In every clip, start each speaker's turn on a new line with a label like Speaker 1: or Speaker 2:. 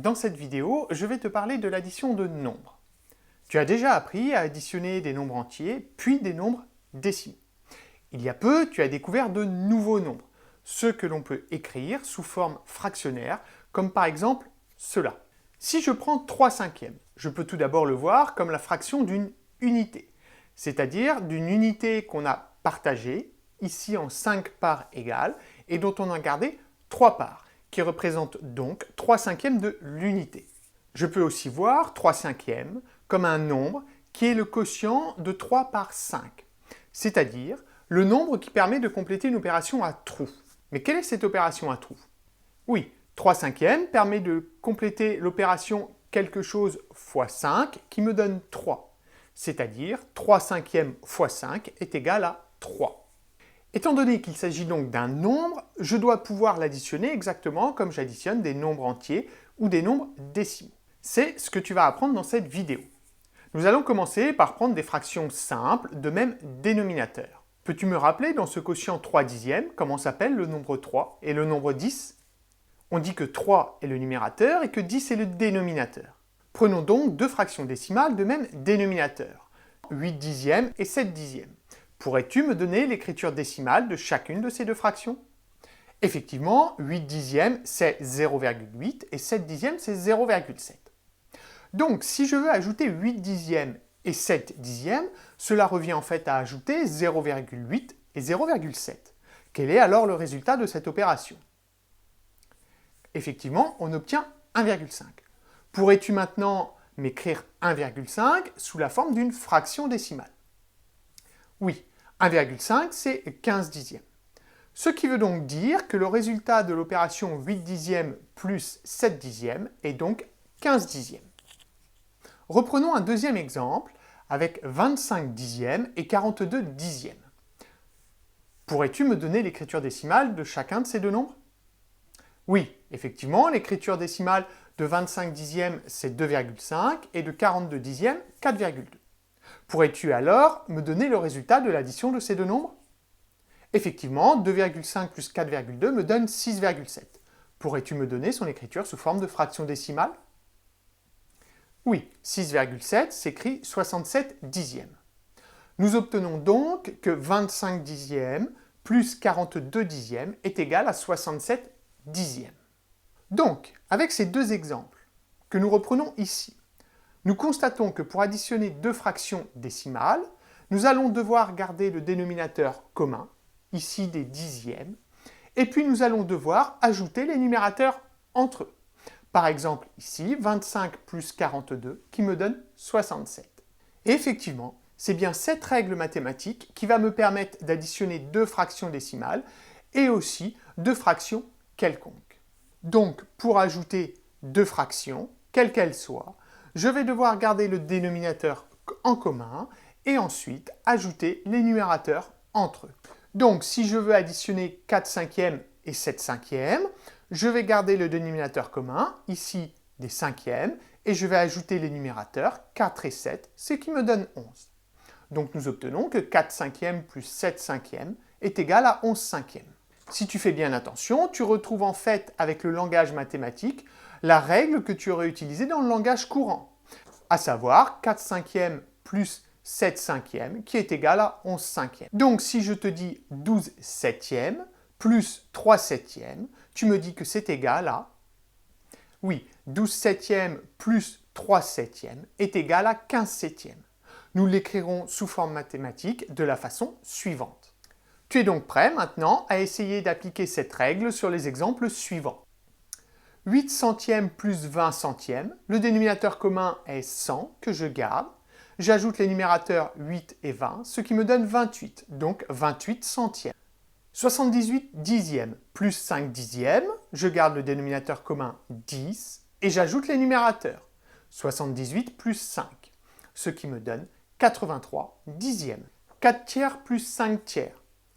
Speaker 1: Dans cette vidéo, je vais te parler de l'addition de nombres. Tu as déjà appris à additionner des nombres entiers, puis des nombres décimaux. Il y a peu, tu as découvert de nouveaux nombres, ceux que l'on peut écrire sous forme fractionnaire, comme par exemple cela. Si je prends 3/5, je peux tout d'abord le voir comme la fraction d'une unité, c'est-à-dire d'une unité qu'on a partagée, ici en 5 parts égales, et dont on a gardé 3 parts, qui représentent donc 3/5 de l'unité. Je peux aussi voir 3/5 comme un nombre qui est le quotient de 3 par 5, c'est-à-dire le nombre qui permet de compléter une opération à trous. Mais quelle est cette opération à trous? Oui, 3/5 permet de compléter l'opération quelque chose fois 5 qui me donne 3, c'est-à-dire 3/5 fois 5 est égal à 3. Étant donné qu'il s'agit donc d'un nombre, je dois pouvoir l'additionner exactement comme j'additionne des nombres entiers ou des nombres décimaux. C'est ce que tu vas apprendre dans cette vidéo. Nous allons commencer par prendre des fractions simples de même dénominateur. Peux-tu me rappeler dans ce quotient 3/10 comment s'appelle le nombre 3 et le nombre 10? On dit que 3 est le numérateur et que 10 est le dénominateur. Prenons donc deux fractions décimales de même dénominateur, 8/10 et 7/10. Pourrais-tu me donner l'écriture décimale de chacune de ces deux fractions? Effectivement, 8/10 c'est 0,8 et 7/10 c'est 0,7. Donc, si je veux ajouter 8/10 et 7/10, cela revient en fait à ajouter 0,8 et 0,7. Quel est alors le résultat de cette opération? Effectivement, on obtient 1,5. Pourrais-tu maintenant m'écrire 1,5 sous la forme d'une fraction décimale? Oui, 1,5 c'est 15/10. Ce qui veut donc dire que le résultat de l'opération 8/10 plus 7/10 est donc 15/10. Reprenons un deuxième exemple avec 25/10 et 42/10. Pourrais-tu me donner l'écriture décimale de chacun de ces deux nombres? Oui, effectivement, l'écriture décimale de 25/10 c'est 2,5 et de 42/10 4,2. Pourrais-tu alors me donner le résultat de l'addition de ces deux nombres? Effectivement, 2,5 plus 4,2 me donne 6,7. Pourrais-tu me donner son écriture sous forme de fraction décimale? Oui, 6,7 s'écrit 67/10. Nous obtenons donc que 25/10 plus 42/10 est égal à 67/10. Donc, avec ces deux exemples que nous reprenons ici, nous constatons que pour additionner deux fractions décimales, nous allons devoir garder le dénominateur commun, ici des dixièmes, et puis nous allons devoir ajouter les numérateurs entre eux. Par exemple, ici, 25 plus 42 qui me donne 67. Et effectivement, c'est bien cette règle mathématique qui va me permettre d'additionner deux fractions décimales et aussi deux fractions quelconques. Donc, pour ajouter deux fractions, quelles qu'elles soient, je vais devoir garder le dénominateur en commun et ensuite ajouter les numérateurs entre eux. Donc, si je veux additionner 4/5 et 7/5, je vais garder le dénominateur commun, ici des cinquièmes, et je vais ajouter les numérateurs 4 et 7, ce qui me donne 11. Donc, nous obtenons que 4/5 plus 7/5 est égal à 11/5. Si tu fais bien attention, tu retrouves en fait avec le langage mathématique la règle que tu aurais utilisée dans le langage courant, à savoir 4/5 plus 7/5 qui est égal à 11/5. Donc si je te dis 12/7 plus 3/7, tu me dis que c'est égal à... Oui, 12/7 plus 3/7 est égal à 15/7. Nous l'écrirons sous forme mathématique de la façon suivante. Tu es donc prêt maintenant à essayer d'appliquer cette règle sur les exemples suivants. 8 centièmes plus 20 centièmes, le dénominateur commun est 100 que je garde. J'ajoute les numérateurs 8 et 20, ce qui me donne 28, donc 28 centièmes. 78/10 plus 5/10, je garde le dénominateur commun 10 et j'ajoute les numérateurs 78 plus 5, ce qui me donne 83/10. 4/3 plus 5/3,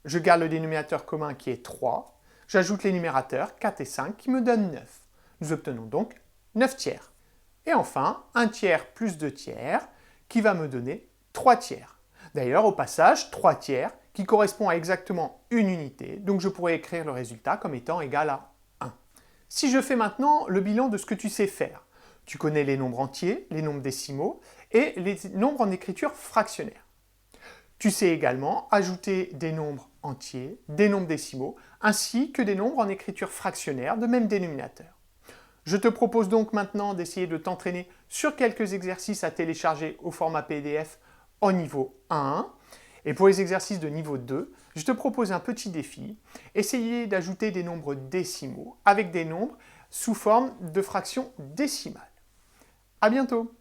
Speaker 1: je garde le dénominateur commun qui est 3, j'ajoute les numérateurs 4 et 5 qui me donnent 9. Nous obtenons donc 9/3. Et enfin, 1/3 plus 2/3 qui va me donner 3/3. D'ailleurs, au passage, 3/3 qui correspond à exactement une unité, donc je pourrais écrire le résultat comme étant égal à 1. Si je fais maintenant le bilan de ce que tu sais faire, tu connais les nombres entiers, les nombres décimaux et les nombres en écriture fractionnaire. Tu sais également ajouter des nombres entiers, des nombres décimaux, ainsi que des nombres en écriture fractionnaire de même dénominateur. Je te propose donc maintenant d'essayer de t'entraîner sur quelques exercices à télécharger au format PDF au niveau 1. Et pour les exercices de niveau 2, je te propose un petit défi, essayer d'ajouter des nombres décimaux avec des nombres sous forme de fractions décimales. À bientôt!